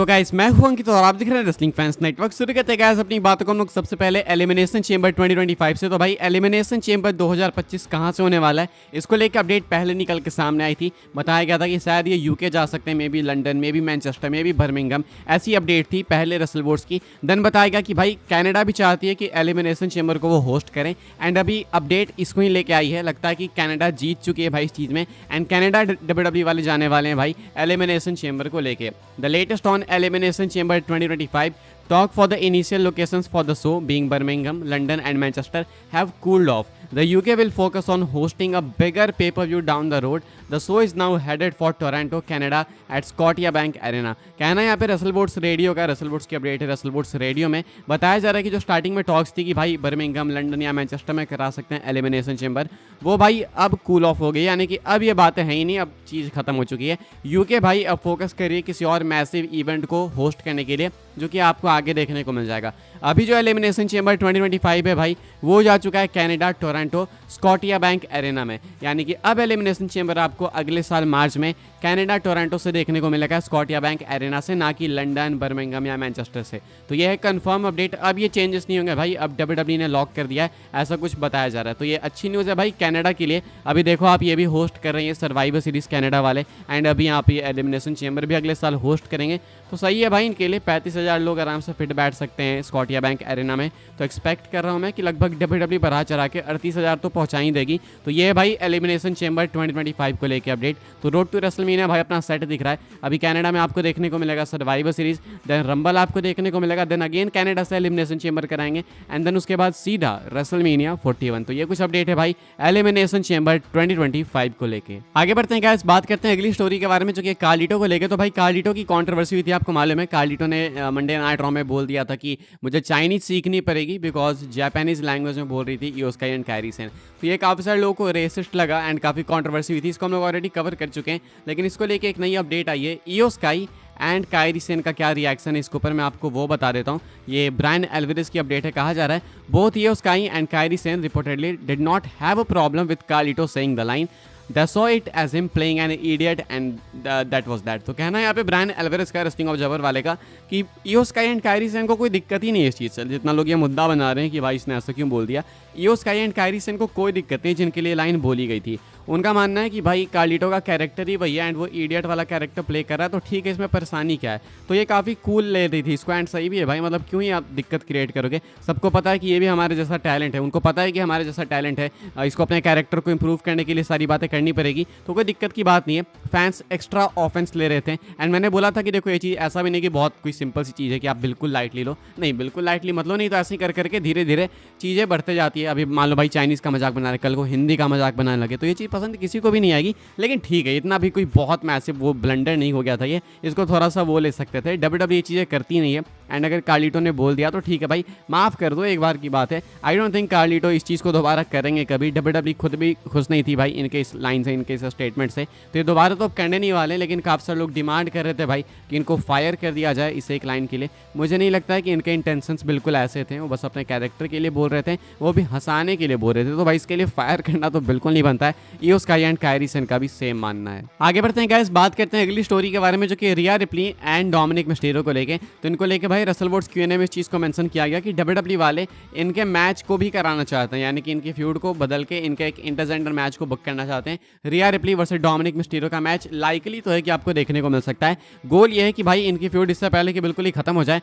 तो गाइस मैं हूं अंकित और आप दिख रहे हैं रेसलिंग फैंस नेटवर्क। शुरू करते हैं गाइस अपनी बातों को हम लोग सबसे पहले एलिमिनेशन चेंबर 2025 से। तो भाई एलिमिनेशन चेंबर 2025 कहां से होने वाला है, इसको लेकर अपडेट पहले निकल के सामने आई थी। बताया गया था कि शायद ये यूके जा सकते हैं, may be London, may be Manchester, may be Birmingham, ऐसी अपडेट थी पहले रसल वोर्स की। देन बताया गया कि भाई कनाडा भी चाहती है कि एलिमिनेशन चेंबर को वो होस्ट करें, एंड अभी अपडेट इसको ही लेके आई है। लगता है कि कनाडा जीत चुकी है भाई इस चीज़ में, एंड कनाडा डब्ल्यूडब्ल्यू वाले जाने वाले हैं भाई एलिमिनेशन चेंबर को लेके। The latest on Elimination Chamber 2025, talk for the initial locations for the show being Birmingham, London and Manchester have cooled off. The UK will focus on hosting a bigger pay-per-view down the road. The show is now headed for Toronto, Canada at Scotiabank Arena. कहना यहाँ पे Russell votes radio का, Russell votes की update है। Russell votes radio में बताया जा रहा है कि जो स्टार्टिंग में टॉक्स थी कि भाई बर्मिंघम, लंदन या मैनचेस्टर में करा सकते हैं एलिमिनेशन चेंबर, वो भाई अब कूल ऑफ हो गई, यानी कि अब ये बातें हैं ही नहीं, अब चीज़ खत्म हो चुकी है। यूके भाई अब फोकस करिए किसी और मैसिव इवेंट को होस्ट करने के लिए, जो कि आपको आगे देखने को मिल जाएगा। अभी जो एलिमिनेशन चेंबर 2025 है भाई, वो जा चुका है कनाडा, टोरंटो, स्कॉटियाबैंक एरेना में। यानी कि अब एलिमिनेशन चेंबर आपको अगले साल मार्च में कनाडा, टोरंटो से देखने को मिलेगा, स्कॉटियाबैंक एरेना से, ना कि लंदन, बर्मिंघम या मैनचेस्टर से। तो ये है कंफर्म अपडेट। अब ये चेंजेस नहीं होंगे भाई, अब डब्ल्यूडब्ल्यूई ने लॉक कर दिया है, ऐसा कुछ बताया जा रहा है। तो ये अच्छी न्यूज़ है भाई कनाडा के लिए। अभी देखो आप, ये भी होस्ट कर रहे हैं सर्वाइवर सीरीज कनाडा वाले, एंड अभी आप ये एलिमिनेशन चेंबर भी अगले साल होस्ट करेंगे। तो सही है भाई इनके लिए। 35,000 लोग आराम से फिट बैठ सकते हैं स्कॉटियाबैंक एरेना में। तो एक्सपेक्ट कर रहा हूँ मैं कि लगभग डब्ल्यूडब्ल्यूई बढ़ा चढ़ा के 38,000 तो पहुँचा ही देगी। तो ये है भाई एलिमिनेशन चेंबर 2025 को लेकर अपडेट। तो रोड टू रेसलमेनिया भाई अपना सेट दिख रहा है। अभी कनाडा में आपको देखने को मिलेगा सर्वाइवर सीरीज, देन रंबल आपको देखने को मिलेगा, देन अगेन कनाडा से एलिमिनेशन चेंबर कराएंगे, एंड देन उसके बाद सीधा रेसलमेनिया 41। तो ये कुछ अपडेट है भाई एलिमिनेशन चेंबर 2025 को लेके। आगे बढ़ते हैं गाइस, बात करते हैं अगली स्टोरी के बारे में, जो कि कार्लिटो को लेकर। तो भाई कार्लिटो की कंट्रोवर्सी हुई थी, आपको मालूम है। कार्लिटो ने मंडे नाइट रॉ में बोल दिया था कि मुझे चाइनीज सीखनी पड़ेगी बिकॉज जापानीज लैंग्वेज में बोल रही थी EO Sky and Kairi Sen. तो ये काफ़ी सारे लोगों को रेसिस्ट लगा एंड काफ़ी कंट्रोवर्सी हुई थी। इसको हम लोग ऑलरेडी कवर कर चुके हैं, लेकिन इसको लेके एक नई अपडेट आई है। EO Sky and Kairi Sen का क्या रिएक्शन है इसके ऊपर मैं आपको वो बता देता हूँ। ये ब्रायन एल्वारेज की अपडेट है। कहा जा रहा है both Io Sky and Kairi Sane reportedly did not have a problem with Carlito saying the line They saw it as him playing an idiot and that was that। तो कहना है यहाँ पे ब्रायन एल्वारेज का, wrestling observer वाले का, कि EO Sky and Kairi Sen को कोई दिक्कत ही नहीं है इस चीज़ से। जितना लोग ये मुद्दा बना रहे हैं कि भाई इसने ऐसा क्यों बोल दिया, EO Sky and Kairi Sen को कोई दिक्कत नहीं जिनके लिए लाइन बोली गई थी। उनका मानना है कि भाई कार्लिटो का कैरेक्टर ही वही है एंड वो इडियट वाला कैरेक्टर प्ले कर रहा है, तो ठीक है, इसमें परेशानी क्या है। तो ये काफ़ी कूल ले रही थी इसको, एंड सही भी है भाई। मतलब क्यों ही आप दिक्कत क्रिएट करोगे। सबको पता है कि ये भी हमारे जैसा टैलेंट है, उनको पता है कि हमारे जैसा टैलेंट है, इसको अपने कैरेक्टर को इंप्रूव करने के लिए सारी बातें करनी पड़ेगी। तो कोई दिक्कत की बात नहीं है। फैंस एक्स्ट्रा ऑफेंस ले रहे थे, एंड मैंने बोला था कि देखो ये चीज़ ऐसा भी नहीं कि बहुत कोई सिंपल सी चीज़ है कि आप बिल्कुल लाइटली लो। नहीं, बिल्कुल लाइटली मत लो, नहीं तो ऐसे ही कर करके धीरे धीरे चीज़ें बढ़ते जाती है। अभी मान लो भाई चाइनीज़ का मजाक बना रहे, कल को हिंदी का मजाक बनाने लगे, तो ये चीज़ पसंद किसी को भी नहीं आएगी। लेकिन ठीक है, इतना भी कोई बहुत मैसिव वो ब्लंडर नहीं हो गया था ये, इसको थोड़ा सा वो ले सकते थे। डब्ल्यूडब्ल्यूई ये चीज़ें करती नहीं है, एंड अगर कार्लिटो ने बोल दिया तो ठीक है भाई, माफ़ कर दो, एक बार की बात है। आई डोंट थिंक कार्लिटो इस चीज़ को दोबारा करेंगे कभी। डब्ल्यूडब्ल्यूई खुद भी खुश नहीं थी भाई इनके इस लाइन से, इनके इस स्टेटमेंट से। तो ये दोबारा तो करने नहीं वाले, लेकिन काफ़ी सारे लोग डिमांड कर रहे थे भाई कि इनको फायर कर दिया जाए इस एक लाइन के लिए। मुझे नहीं लगता है कि इनके इंटेंशंस बिल्कुल ऐसे थे, वो बस अपने कैरेक्टर के लिए बोल रहे थे, वो भी हंसाने के लिए बोल रहे थे। तो भाई इसके लिए फायर करना तो बिल्कुल नहीं बनता है। EO Sky and Kairi Sen का भी सेम मानना है। आगे बढ़ते हैं गाइस, बात करते हैं अगली स्टोरी के बारे में, जो कि रिया रिप्ली एंड डोमिनिक मिस्टीरियो को लेके। तो इनको लेके भाई रसल वोट्स क्यूएनए में इस चीज़ को मेंशन किया गया कि डब्ल्यूडब्ल्यूई वाले इनके मैच को भी कराना चाहते हैं, यानी कि इनकी फ्यूड को बदल के इनके एक इंटरजेंडर मैच को बुक करना चाहते हैं। रिया रिप्ली वर्सेस डोमिनिक मिस्टीरियो का मैच लाइकली तो है कि आपको देखने को मिल सकता है। गोल ये है कि भाई इनकी फ्यूड इससे पहले कि बिल्कुल ही खत्म हो जाए,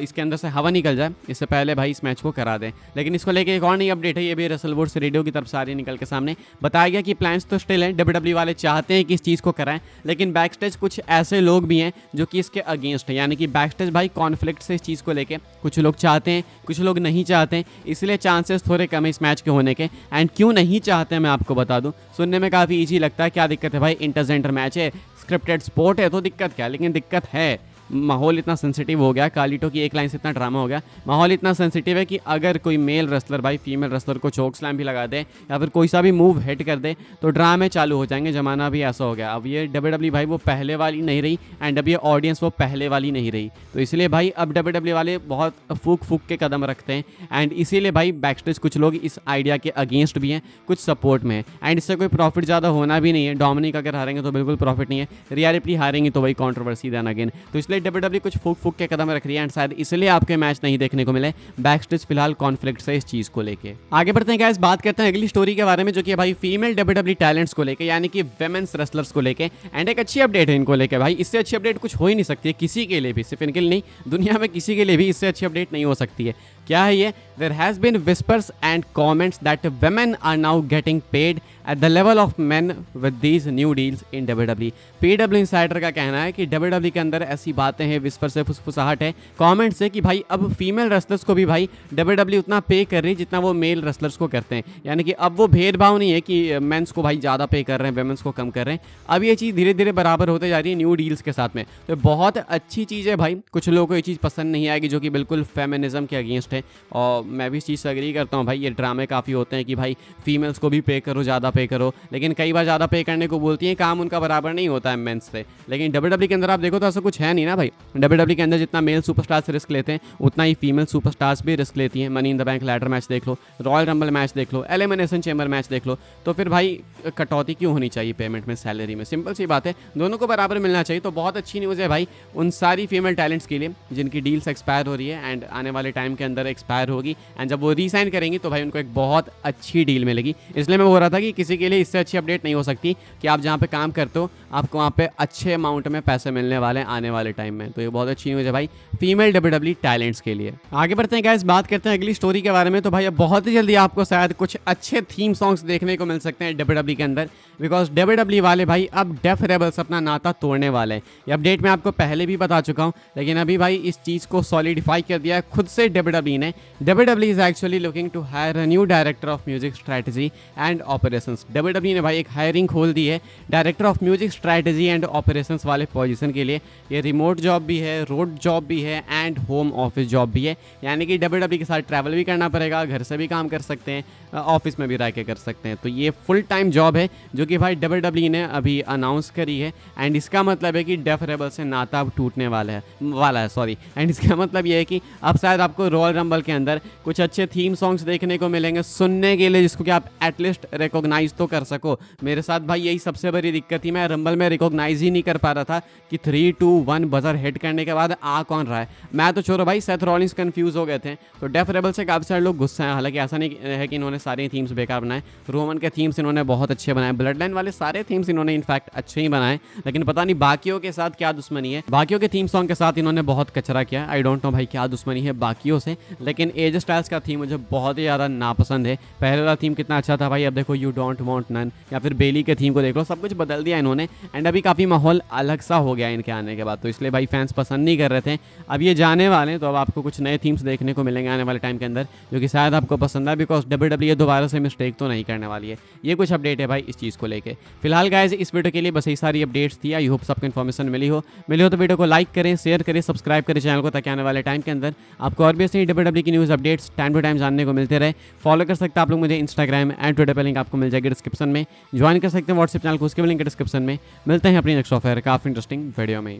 इसके अंदर से हवा निकल जाए, इससे पहले भाई इस मैच को करा दें। लेकिन इसको लेके एक और नई अपडेट है, ये भी रसल वोट्स रेडियो की तरफ से आ रही निकल के सामने। बताया गया कि प्लान्स तो स्टिल हैं, डब्ल्यूडब्ल्यूई वाले चाहते हैं कि इस चीज़ को कराएं, लेकिन बैकस्टेज कुछ ऐसे लोग भी हैं जो कि इसके अगेंस्ट हैं। यानी कि बैकस्टेज भाई कॉन्फ्लिक्ट से इस चीज़ को लेके कुछ लोग चाहते हैं, कुछ लोग नहीं चाहते हैं, इसलिए चांसेस थोड़े कम है इस मैच के होने के। एंड क्यों नहीं चाहते हैं मैं आपको बता दूं, सुनने में काफ़ी ईजी लगता है। क्या दिक्कत है भाई, इंटरजेंडर मैच है, स्क्रिप्टेड स्पोर्ट है, तो दिक्कत क्या है। लेकिन दिक्कत है, माहौल इतना सेंसिटिव हो गया, कार्लिटो की एक लाइन से इतना ड्रामा हो गया, माहौल इतना सेंसिटिव है कि अगर कोई मेल रेसलर भाई फीमेल रेसलर को चोक स्लैम भी लगा दे या फिर कोई सा भी मूव हिट कर दे तो ड्रामे चालू हो जाएंगे। ज़माना भी ऐसा हो गया। अब ये डब्ल्यूडब्ल्यूई भाई वो पहले वाली नहीं रही, एंड अब ये ऑडियंस वो पहले वाली नहीं रही। तो इसलिए भाई अब डब्ल्यूडब्ल्यूई वाले बहुत फूक फूक के कदम रखते हैं, एंड इसीलिए भाई बैकस्टेज कुछ लोग इस आइडिया के अगेंस्ट भी हैं, कुछ सपोर्ट में है, एंड इससे कोई प्रॉफिट ज़्यादा होना भी नहीं है। डोमिनिक अगर हारेंगे तो बिल्कुल प्रॉफिट नहीं है, रिया रिप्ली हारेंगे तो वही कॉन्ट्रोवर्सी देन अगेन। तो इसलिए WWE कुछ फूक के कदम रख रही है एंड शायद इसलिए आपके मैच नहीं देखने को मिले बैकस्टेज फिलहाल कॉन्फ्लिक्ट से इस चीज को लेके। आगे बढ़ते हैं गाइस, बात करते हैं अगली स्टोरी के बारे में, जो कि भाई फीमेल WWE टैलेंट्स को लेके, यानी कि वेमेंस रेसलर्स को लेके। एंड एक अच्छी अपडेट है इनको लेके भाई, इससे अच्छी अपडेट कुछ हो ही नहीं सकती है किसी के लिए भी, सिर्फ इनके लिए नहीं, दुनिया में किसी के लिए भी इससे अच्छी अपडेट नहीं हो सकती है। क्या है ये? There has been whispers and comments that women are now getting paid at the level of men with these new deals in WWE। PW insider का कहना है कि WWE के अंदर ऐसी बातें हैं, विस्पर से फुसफुसाहट है कमेंट से कि भाई अब फीमेल रेसलर्स को भी भाई WWE उतना पे कर रही है जितना वो मेल रेसलर्स को करते हैं। यानी कि अब वो भेदभाव नहीं है कि मेंस को भाई ज़्यादा पे कर रहे हैं, वेमेंस को कम कर रहे हैं। अब ये चीज़ धीरे धीरे बराबर होते जा रही है न्यू डील्स के साथ में। तो बहुत अच्छी चीज़ है भाई। कुछ लोगों को ये चीज़ पसंद नहीं आएगी जो कि बिल्कुल फेमिनिज्म के अगेंस्ट है, और मैं भी इस चीज़ से एग्री करता हूँ भाई। ये ड्रामे काफ़ी होते हैं कि भाई फीमेल्स को भी पे करो, ज़्यादा पे करो, लेकिन कई बार ज़्यादा पे करने को बोलती हैं, काम उनका बराबर नहीं होता है मेंस से। लेकिन WWE के अंदर आप देखो तो ऐसा कुछ है नहीं ना भाई। WWE के अंदर जितना मेल सुपरस्टार्स रिस्क लेते हैं उतना ही फीमेल सुपरस्टार्स भी रिस्क लेती हैं। Money in the bank ladder match देख लो, रॉयल रंबल मैच देख लो, एलिमिनेशन चेंबर मैच देख लो, तो फिर भाई कटौती क्यों होनी चाहिए पेमेंट में, सैलरी में? सिंपल सी बात है, दोनों को बराबर मिलना चाहिए। तो बहुत अच्छी न्यूज़ है भाई उन सारी फीमेल टैलेंट्स के लिए जिनकी डील्स एक्सपायर हो रही है एंड आने वाले टाइम के अंदर एक्सपायर होगी, एंड जब वो रीसाइन करेंगी तो भाई उनको एक बहुत अच्छी डील मिलेगी। इसलिए मैं बोल रहा था कि किसी के लिए इससे अच्छी अपडेट नहीं हो सकती कि आप जहाँ पे काम करते हो आपको वहाँ पे अच्छे अमाउंट में पैसे मिलने वाले हैं आने वाले टाइम में। तो ये बहुत अच्छी न्यूज़ है भाई फीमेल WWE टैलेंट्स के लिए। आगे बढ़ते हैं गाइस, बात करते हैं अगली स्टोरी के बारे में। तो भाई अब बहुत ही जल्दी आपको शायद कुछ अच्छे थीम सॉन्ग्स देखने को मिल सकते हैं WWE के अंदर, बिकॉज WWE वाले भाई अब डेफ रेबल्स अपना नाता तोड़ने वाले हैं। ये अपडेट मैं आपको पहले भी बता चुका हूँ, लेकिन अभी भाई इस चीज़ को सॉलिडिफाई कर दिया है खुद से WWE ने। WWE is actually looking to hire a new director of music strategy and operations. WWE ने भाई एक हायरिंग खोल दी है director of music strategy and operations वाले पोजीशन के लिए। ये रिमोट जॉब भी है, रोड जॉब भी है एंड होम ऑफिस जॉब भी है, यानी कि WWE के साथ ट्रैवल भी करना पड़ेगा, घर से भी काम कर सकते हैं, ऑफिस में भी रह के कर सकते हैं। तो ये फुल टाइम जॉब है जो कि भाई WWE ने अभी अनाउंस करी है। एंड इसका मतलब है कि डेफ रेबल से नाता अब टूटने वाला है सॉरी। एंड इसका मतलब ये है कि अब शायद आपको रॉयल रंबल के अंदर कुछ अच्छे थीम सॉन्ग्स देखने को मिलेंगे सुनने के लिए, जिसको कि आप एटलीस्ट रिकॉग्नाइज तो कर सको। मेरे साथ भाई यही सबसे बड़ी दिक्कत थी, मैं रंबल में रिकॉग्नाइज ही नहीं कर पा रहा था कि 3, 2, 1 बजर हिट करने के बाद आ कौन रहा है। मैं तो छोड़ो भाई, सेथ रॉलिंस कंफ्यूज हो गए थे। तो डेफ रेबल से काफ़ी सारे लोग गुस्सा हैं। हालांकि ऐसा नहीं है कि इन्होंने सारे थीम्स बेकार बनाए, रोमन के थीम्स इन्होंने बहुत अच्छे बनाए, ब्लड लाइन वाले सारे थीम्स इन्होंने इनफैक्ट अच्छे ही बनाए, लेकिन पता नहीं बाकियों के साथ क्या दुश्मनी है। बाकियों के थीम सॉन्ग के साथ इन्होंने बहुत कचरा किया। आई डोंट नो भाई क्या दुश्मनी है बाकियों से, लेकिन एज स्टाइल्स का थीम मुझे बहुत ही ज़्यादा नापसंद है। पहले वाला थीम कितना अच्छा था भाई, अब देखो यू डोंट वांट नन, या फिर बेली के थीम को देख लो, सब कुछ बदल दिया इन्होंने। एंड अभी काफ़ी माहौल अलग सा हो गया इनके आने के बाद, तो इसलिए भाई फैंस पसंद नहीं कर रहे थे। अब ये जाने वाले हैं तो अब आपको कुछ नए थीम्स देखने को मिलेंगे आने वाले टाइम के अंदर, जो कि शायद आपको पसंद है, बिकॉज WWE दोबारा से मिस्टेक तो नहीं करने वाली है। ये कुछ अपडेट है भाई इस चीज़ को लेके। फिलहाल गाइस इस वीडियो के लिए बस यही सारी अपडेट्स थी। आई होप सबको इन्फॉर्मेशन मिली हो तो वीडियो को लाइक करें, शेयर करें, सब्सक्राइब करें चैनल को, ताकि आने वाले टाइम के अंदर आपको और भी ऐसे WWE की news updates time to time जानने को मिलते रहे। फॉलो कर सकते हैं आप लोग मुझे इंस्टाग्राम एंड ट्विटर पर, लिंक आपको मिल जाएगी डिस्क्रिप्शन में। ज्वाइन कर सकते हैं व्हाट्सएप चैनल को, उसके भी लिंक डिस्क्रिप्शन में। मिलते हैं अपनी नेक्स्ट ऑफर काफ़ी इंटरेस्टिंग वीडियो में।